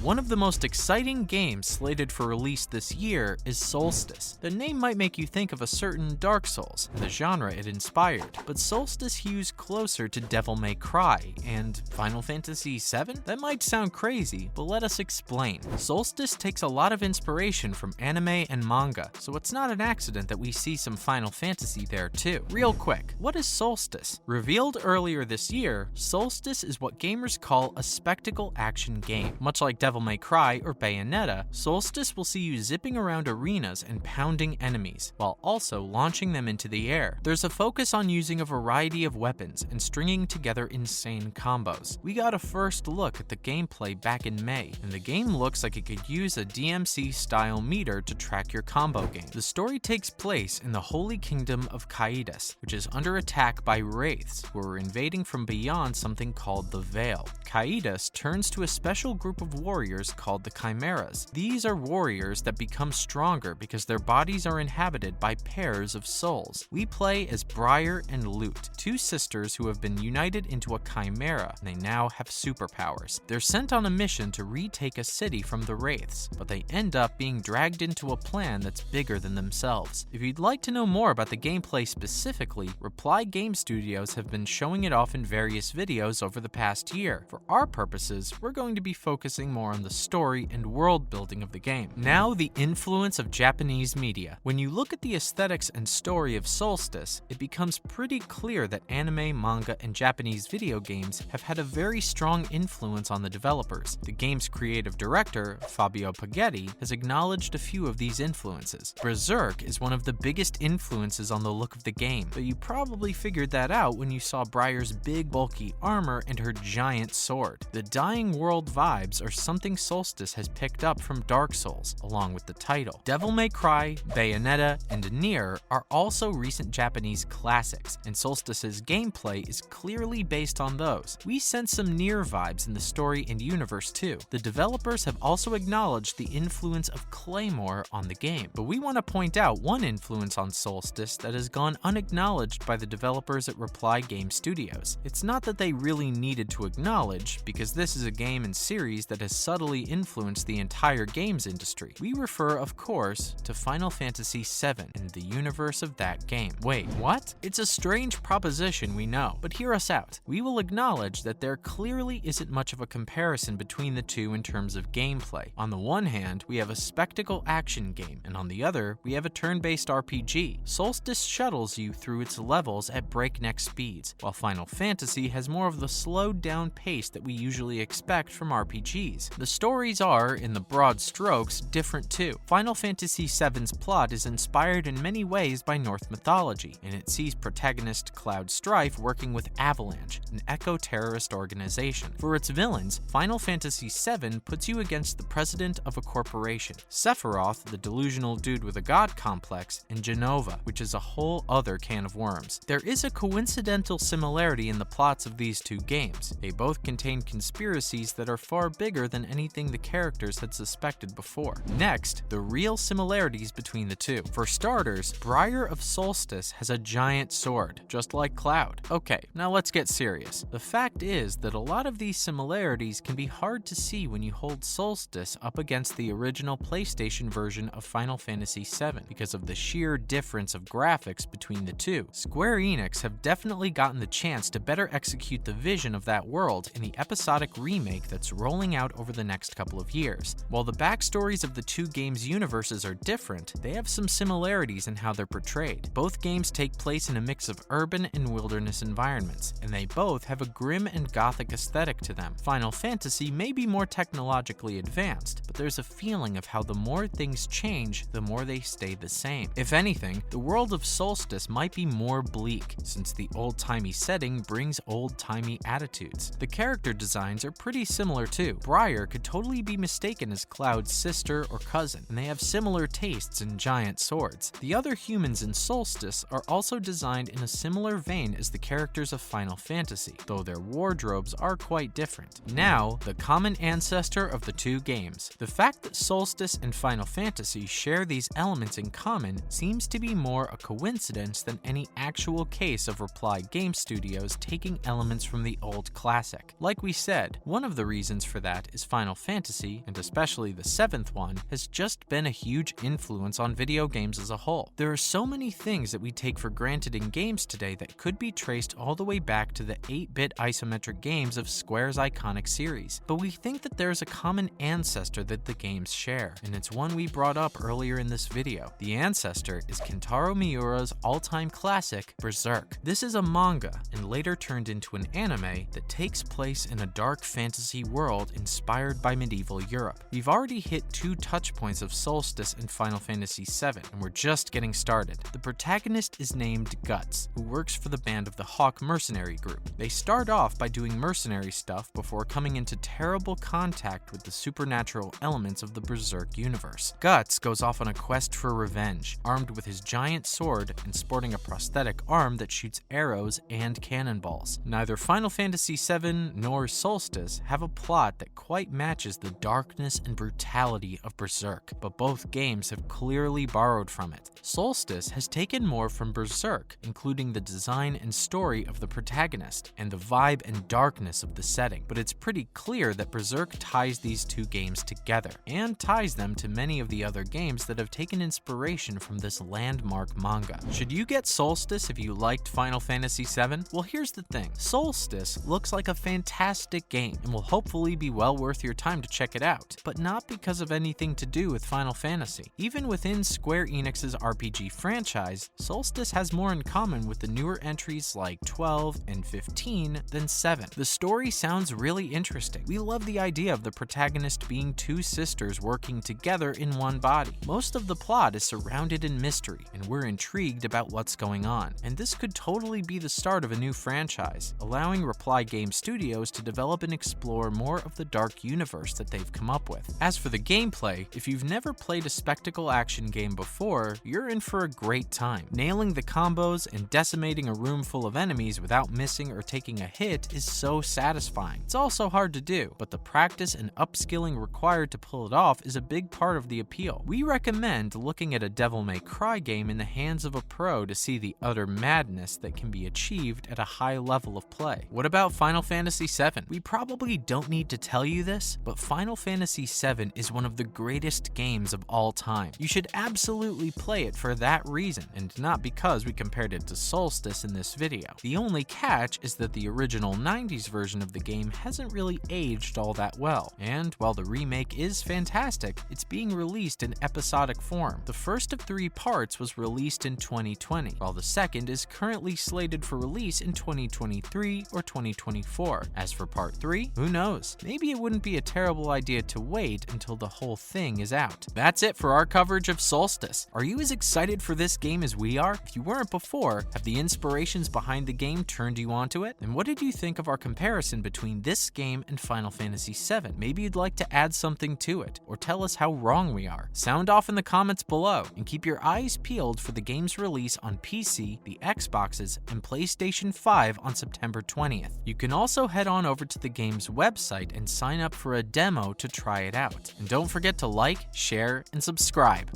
One of the most exciting games slated for release this year is Soulstice. The name might make you think of a certain Dark Souls and the genre it inspired, but Soulstice hews closer to Devil May Cry and Final Fantasy VII? That might sound crazy, but let us explain. Soulstice takes a lot of inspiration from anime and manga, so it's not an accident that we see some Final Fantasy there too. Real quick, what is Soulstice? Revealed earlier this year, Soulstice is what gamers call a spectacle action game. Much like Devil May Cry or Bayonetta, Soulstice will see you zipping around arenas and pounding enemies, while also launching them into the air. There's a focus on using a variety of weapons and stringing together insane combos. We got a first look at the gameplay back in May, and the game looks like it could use a DMC-style meter to track your combo game. The story takes place in the Holy Kingdom of Caetus, which is under attack by wraiths who are invading from beyond something called the Veil. Caetus turns to a special group of warriors called the Chimeras. These are warriors that become stronger because their bodies are inhabited by pairs of souls. We play as Briar and Lute, two sisters who have been united into a chimera, and they now have superpowers. They're sent on a mission to retake a city from the wraiths, but they end up being dragged into a plan that's bigger than themselves. If you'd like to know more about the gameplay specifically, Reply Game Studios have been showing it off in various videos over the past year. For our purposes, we're going to be focusing more on the story and world building of the game. Now, the influence of Japanese media. When you look at the aesthetics and story of Soulstice, it becomes pretty clear that anime, manga, and Japanese video games have had a very strong influence on the developers. The game's creative director, Fabio Paghetti, has acknowledged a few of these influences. Berserk is one of the biggest influences on the look of the game, but you probably figured that out when you saw Briar's big, bulky armor and her giant sword. The dying world vibes are something Soulstice has picked up from Dark Souls, along with the title. Devil May Cry, Bayonetta, and Nier are also recent Japanese classics, and Soulstice's gameplay is clearly based on those. We sense some Nier vibes in the story and universe too. The developers have also acknowledged the influence of Claymore on the game, but we want to point out one influence on Soulstice that has gone unacknowledged by the developers at Reply Game Studios. It's not that they really needed to acknowledge, because this is a game and series that has subtly influenced the entire games industry. We refer, of course, to Final Fantasy VII and the universe of that game. Wait, what? It's a strange proposition, we know, but hear us out. We will acknowledge that there clearly isn't much of a comparison between the two in terms of gameplay. On the one hand, we have a spectacle action game, and on the other, we have a turn-based RPG. Soulstice shuttles you through its levels at breakneck speeds, while Final Fantasy has more of the slowed-down pace that we usually expect from RPGs. The stories are, in the broad strokes, different too. Final Fantasy VII's plot is inspired in many ways by Norse mythology, and it sees protagonist Cloud Strife working with Avalanche, an eco-terrorist organization. For its villains, Final Fantasy VII puts you against the president of a corporation, Sephiroth, the delusional dude with a god complex, and Genova, which is a whole other can of worms. There is a coincidental similarity in the plots of these two games. They both contain conspiracies that are far bigger than anything the characters had suspected before. Next, the real similarities between the two. For starters, Briar of Soulstice has a giant sword, just like Cloud. Okay, now let's get serious. The fact is that a lot of these similarities can be hard to see when you hold Soulstice up against the original PlayStation version of Final Fantasy VII because of the sheer difference of graphics between the two. Square Enix have definitely gotten the chance to better execute the vision of that world in the episodic remake that's rolling out over the next couple of years. While the backstories of the two games' universes are different, they have some similarities in how they're portrayed. Both games take place in a mix of urban and wilderness environments, and they both have a grim and gothic aesthetic to them. Final Fantasy may be more technologically advanced, but there's a feeling of how the more things change, the more they stay the same. If anything, the world of Soulstice might be more bleak, since the old-timey setting brings old-timey attitudes. The character designs are pretty similar too. Briar could totally be mistaken as Cloud's sister or cousin, and they have similar tastes in giant swords. The other humans in Soulstice are also designed in a similar vein as the characters of Final Fantasy, though their wardrobes are quite different. Now, the common ancestor of the two games. The fact that Soulstice and Final Fantasy share these elements in common seems to be more a coincidence than any actual case of Reply Game Studios taking elements from the old classic. Like we said, one of the reasons for that is Final Fantasy, and especially the 7th one, has just been a huge influence on video games as a whole. There are so many things that we take for granted in games today that could be traced all the way back to the 8-bit isometric games of Square's iconic series, but we think that there's a common ancestor that the games share, and it's one we brought up earlier in this video. The ancestor is Kentaro Miura's all-time classic, Berserk. This is a manga, and later turned into an anime that takes place in a dark fantasy world inspired by medieval Europe. We've already hit 2 touch points of Soulstice in Final Fantasy VII, and we're just getting started. The protagonist is named Guts, who works for the band of the Hawk Mercenary Group. They start off by doing mercenary stuff before coming into terrible contact with the supernatural elements of the Berserk universe. Guts goes off on a quest for revenge, armed with his giant sword and sporting a prosthetic arm that shoots arrows and cannonballs. Neither Final Fantasy VII nor Soulstice have a plot that quite matches the darkness and brutality of Berserk, but both games have clearly borrowed from it. Soulstice has taken more from Berserk, including the design and story of the protagonist, and the vibe and darkness of the setting, but it's pretty clear that Berserk ties these 2 games together, and ties them to many of the other games that have taken inspiration from this landmark manga. Should you get Soulstice if you liked Final Fantasy VII? Well, here's the thing. Soulstice looks like a fantastic game, and will hopefully be well worth your time to check it out, but not because of anything to do with Final Fantasy. Even within Square Enix's RPG franchise, Soulstice has more in common with the newer entries like 12 and 15 than 7. The story sounds really interesting. We love the idea of the protagonist being 2 sisters working together in one body. Most of the plot is surrounded in mystery, and we're intrigued about what's going on. And this could totally be the start of a new franchise, allowing Reply Game Studios to develop and explore more of the dark universe that they've come up with. As for the gameplay, if you've never played a spectacle action game before, you're in for a great time. Nailing the combos and decimating a room full of enemies without missing or taking a hit is so satisfying. It's also hard to do, but the practice and upskilling required to pull it off is a big part of the appeal. We recommend looking at a Devil May Cry game in the hands of a pro to see the utter madness that can be achieved at a high level of play. What about Final Fantasy VII? We probably don't need to tell you this, but Final Fantasy VII is one of the greatest games of all time. You should absolutely play it for that reason, and not because we compared it to Soulstice in this video. The only catch is that the original 90s version of the game hasn't really aged all that well, and while the remake is fantastic, it's being released in episodic form. The first of 3 parts was released in 2020, while the second is currently slated for release in 2023 or 2024. As for part 3, who knows? Maybe it wouldn't be a terrible idea to wait until the whole thing is out. That's it for our coverage of Soulstice. Are you as excited for this game as we are? If you weren't before, have the inspirations behind the game turned you onto it? And what did you think of our comparison between this game and Final Fantasy VII? Maybe you'd like to add something to it, or tell us how wrong we are. Sound off in the comments below, and keep your eyes peeled for the game's release on PC, the Xboxes, and PlayStation 5 on September 20th. You can also head on over to the game's website and sign up for a demo to try it out. And don't forget to like, share, and subscribe.